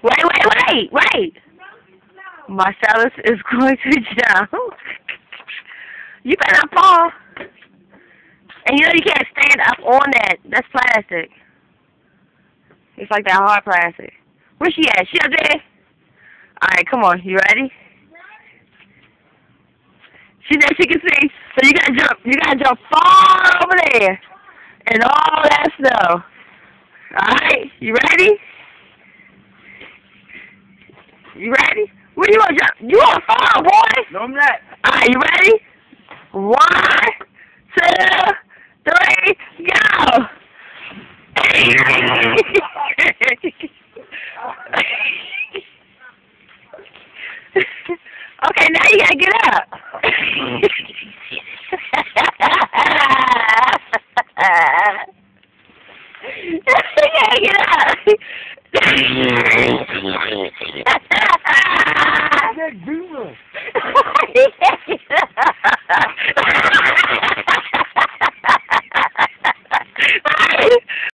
Wait. Marcellus is going to jump. You better not fall. And you know you can't stand up on that. That's plastic. It's like that hard plastic. Where's she at? She up there? Alright, come on. You ready? She said she can see. So you gotta jump. You gotta jump far over there. And all that snow. Alright? You ready? You ready? Where you gonna jump? You gonna fall, boy? No, I'm not. Alright, you ready? 1, 2, 3, go! Okay, now you gotta get up. You gotta get up. That demon.